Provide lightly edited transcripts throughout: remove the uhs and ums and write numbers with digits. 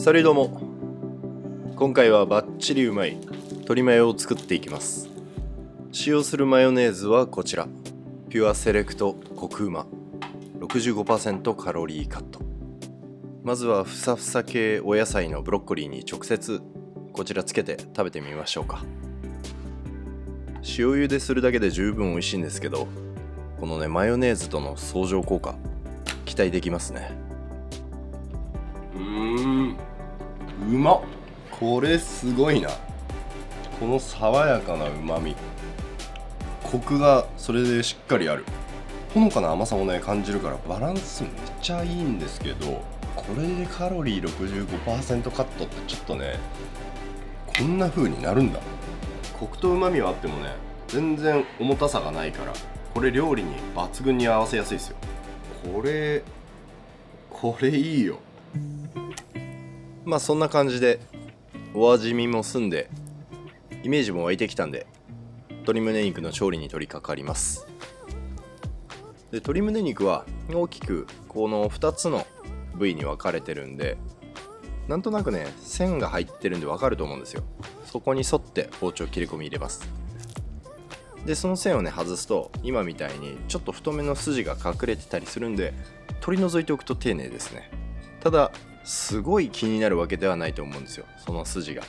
サリどうも。今回はバッチリうまい鶏マヨを作っていきます。使用するマヨネーズはこちら、ピュアセレクトコクうま 65% カロリーカット。まずはふさふさ系お野菜のブロッコリーに直接こちらつけて食べてみましょうか。塩茹でするだけで十分美味しいんですけど、このねマヨネーズとの相乗効果期待できますね。うまっ。これすごいな。この爽やかな旨味、コクがそれでしっかりある。ほのかな甘さもね感じるからバランスめっちゃいいんですけど、これでカロリー 65% カットってちょっとね、こんな風になるんだ。コクと旨味はあってもね全然重たさがないから、これ料理に抜群に合わせやすいですよ。これいいよ。まあそんな感じでお味見も済んでイメージも湧いてきたんで、鶏胸肉の調理に取り掛かります。で、鶏胸肉は大きくこの2つの部位に分かれてるんで、なんとなくね線が入ってるんで分かると思うんですよ。そこに沿って包丁切り込み入れます。でその線をね外すと今みたいにちょっと太めの筋が隠れてたりするんで、取り除いておくと丁寧ですね。ただすごい気になるわけではないと思うんですよ、その筋が。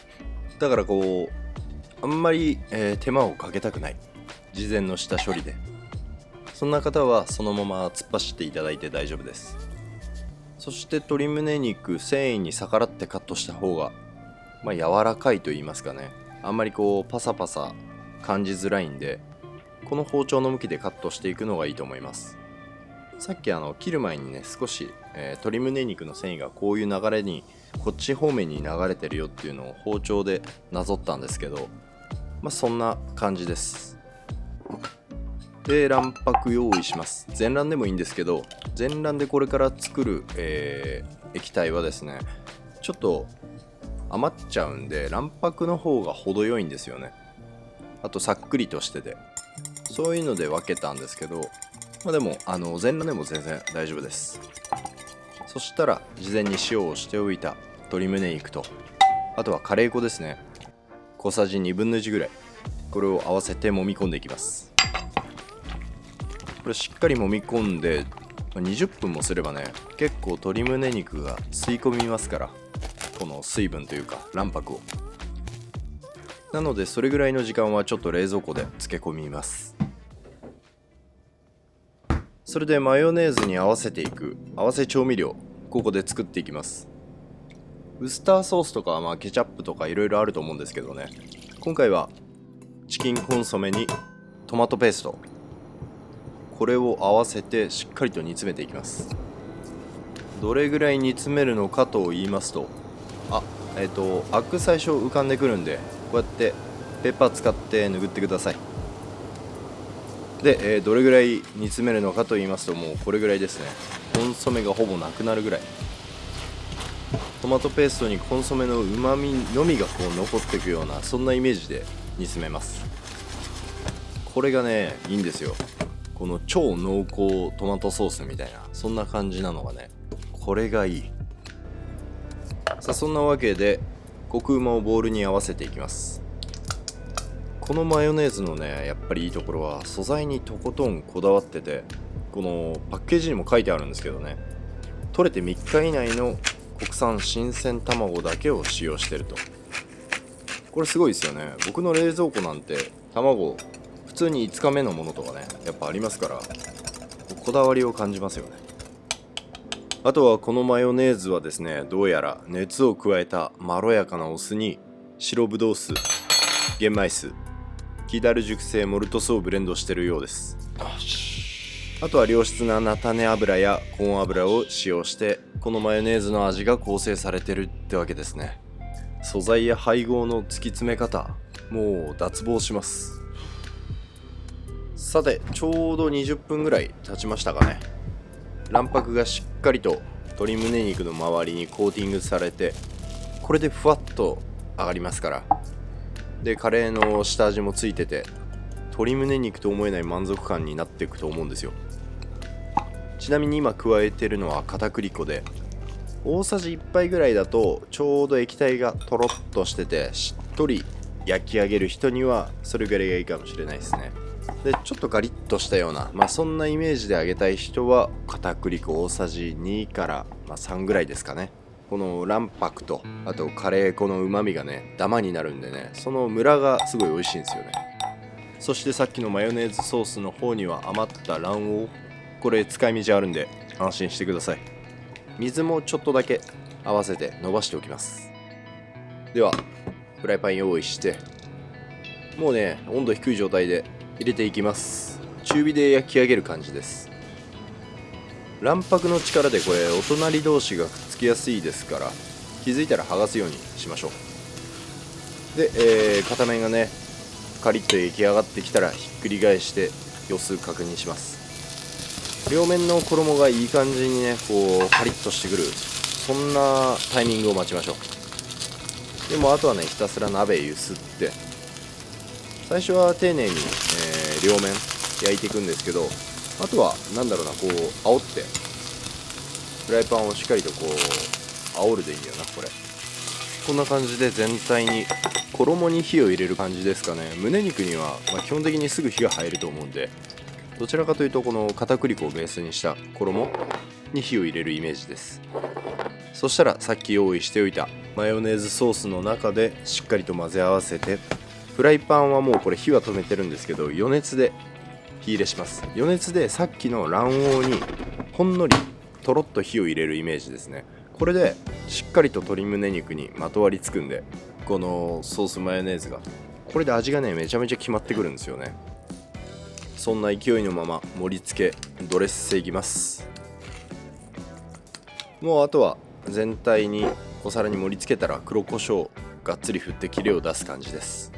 だからこうあんまり、手間をかけたくない、事前の下処理で。そんな方はそのまま突っ走っていただいて大丈夫です。そして鶏胸肉、繊維に逆らってカットした方が柔らかいと言いますかね、あんまりこうパサパサ感じづらいんで、この包丁の向きでカットしていくのがいいと思います。さっき切る前にね少し、鶏胸肉の繊維がこういう流れにこっち方面に流れてるよっていうのを包丁でなぞったんですけど、そんな感じです。で卵白用意します。全卵でもいいんですけど、全卵でこれから作る、液体はですねちょっと余っちゃうんで、卵白の方が程よいんですよね。あとさっくりとしてて、そういうので分けたんですけど、でも全卵でも全然大丈夫です。そしたら事前に塩をしておいた鶏胸肉と、あとはカレー粉ですね、小さじ1/2ぐらい、これを合わせて揉み込んでいきます。これしっかり揉み込んで20分もすればね結構鶏胸肉が吸い込みますから、この水分というか卵白を。なのでそれぐらいの時間はちょっと冷蔵庫で漬け込みます。それでマヨネーズに合わせていく合わせ調味料、ここで作っていきます。ウスターソースとかケチャップとかいろいろあると思うんですけどね、今回はチキンコンソメにトマトペースト、これを合わせてしっかりと煮詰めていきます。どれぐらい煮詰めるのかと言いますと、アク最初浮かんでくるんで、こうやってペーパー使って拭ってください。で、どれぐらい煮詰めるのかと言いますと、もうこれぐらいですね。コンソメがほぼなくなるぐらい、トマトペーストにコンソメのうまみのみがこう残っていくような、そんなイメージで煮詰めます。これがねいいんですよ。この超濃厚トマトソースみたいな、そんな感じなのがね、これがいい。さあそんなわけでコクうまをボウルに合わせていきます。このマヨネーズのねやっぱりいいところは素材にとことんこだわってて、このパッケージにも書いてあるんですけどね、取れて3日以内の国産新鮮卵だけを使用してると。これすごいですよね。僕の冷蔵庫なんて卵普通に5日目のものとかねやっぱありますから、こだわりを感じますよね。あとはこのマヨネーズはですね、どうやら熱を加えたまろやかなお酢に白ぶどう酢、玄米酢、木だる熟成モルト酢をブレンドしてるようです。あとは良質な菜種油やコーン油を使用して、このマヨネーズの味が構成されてるってわけですね。素材や配合の突き詰め方、もう脱帽します。さてちょうど20分ぐらい経ちましたかね。卵白がしっかりと鶏胸肉の周りにコーティングされて、これでふわっと上がりますから。でカレーの下味もついてて、鶏胸肉と思えない満足感になっていくと思うんですよ。ちなみに今加えてるのは片栗粉で、大さじ1杯ぐらいだとちょうど液体がとろっとしててしっとり焼き上げる人にはそれぐらいがいいかもしれないですね。でちょっとガリッとしたような、そんなイメージで揚げたい人は片栗粉大さじ2から、3ぐらいですかね。この卵白とあとカレー粉のうまみがねダマになるんでね、そのムラがすごい美味しいんですよね。そしてさっきのマヨネーズソースの方には余った卵黄、これ使い道あるんで安心してください。水もちょっとだけ合わせて伸ばしておきます。ではフライパン用意して、もうね温度低い状態で入れていきます。中火で焼き上げる感じです。卵白の力でこれお隣同士がくっつきやすいですから、気づいたら剥がすようにしましょう。で、片面がねカリッと焼き上がってきたらひっくり返して様子確認します。両面の衣がいい感じにねこうカリッとしてくる、そんなタイミングを待ちましょう。でもあとはねひたすら鍋ゆすって、最初は丁寧に、両面焼いていくんですけど、あとはなんだろうな、こう煽ってフライパンをしっかりとこう煽るでいいんだよな。こんな感じで全体に衣に火を入れる感じですかね。胸肉には、基本的にすぐ火が入ると思うんで、どちらかというとこの片栗粉をベースにした衣に火を入れるイメージです。そしたらさっき用意しておいたマヨネーズソースの中でしっかりと混ぜ合わせて、フライパンはもうこれ火は止めてるんですけど、余熱で火入れします。余熱でさっきの卵黄にほんのりとろっと火を入れるイメージですね。これでしっかりと鶏胸肉にまとわりつくんで、このソースマヨネーズがこれで味がねめちゃめちゃ決まってくるんですよね。そんな勢いのまま盛り付けドレッシングいきます。もうあとは全体にお皿に盛り付けたら黒胡椒がっつり振ってキレを出す感じです。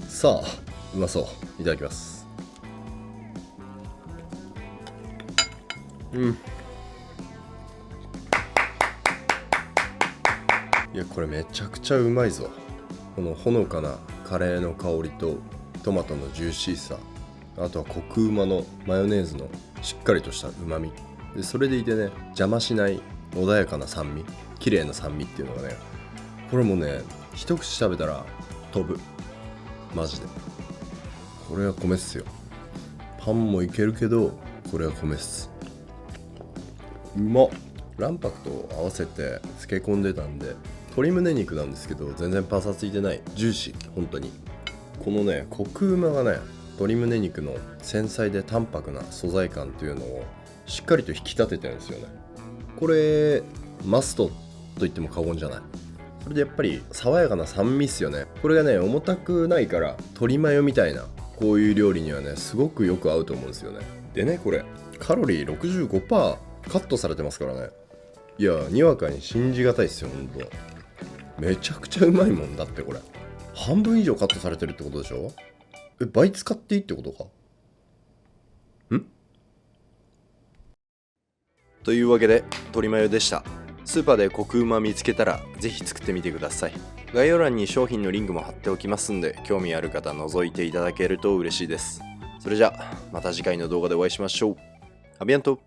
さあうまそう、いただきます。いやこれめちゃくちゃうまいぞ。このほのかなカレーの香りとトマトのジューシーさ、あとはコクうまのマヨネーズのしっかりとしたうまみで、それでいてね邪魔しない穏やかな酸味、綺麗な酸味っていうのがね、これもね一口食べたら飛ぶ、マジで。これは米っすよ。パンもいけるけどこれは米っす。うまっ。卵白と合わせて漬け込んでたんで鶏胸肉なんですけど、全然パサついてない、ジューシー。本当にこのねコクうまがね、鶏胸肉の繊細で淡白な素材感っていうのをしっかりと引き立ててるんですよね。これマストと言っても過言じゃない。それでやっぱり爽やかな酸味っすよね。これがね重たくないから、鶏マヨみたいなこういう料理にはねすごくよく合うと思うんですよね。でねこれカロリー 65% カットされてますからね。いやにわかに信じがたいっすよ。ほんとめちゃくちゃうまいもんだって。これ半分以上カットされてるってことでしょ。倍使っていいってことか。というわけで鶏マヨでした。スーパーでコクうま見つけたらぜひ作ってみてください。概要欄に商品のリンクも貼っておきますんで、興味ある方覗いていただけると嬉しいです。それじゃあまた次回の動画でお会いしましょう。アビアント。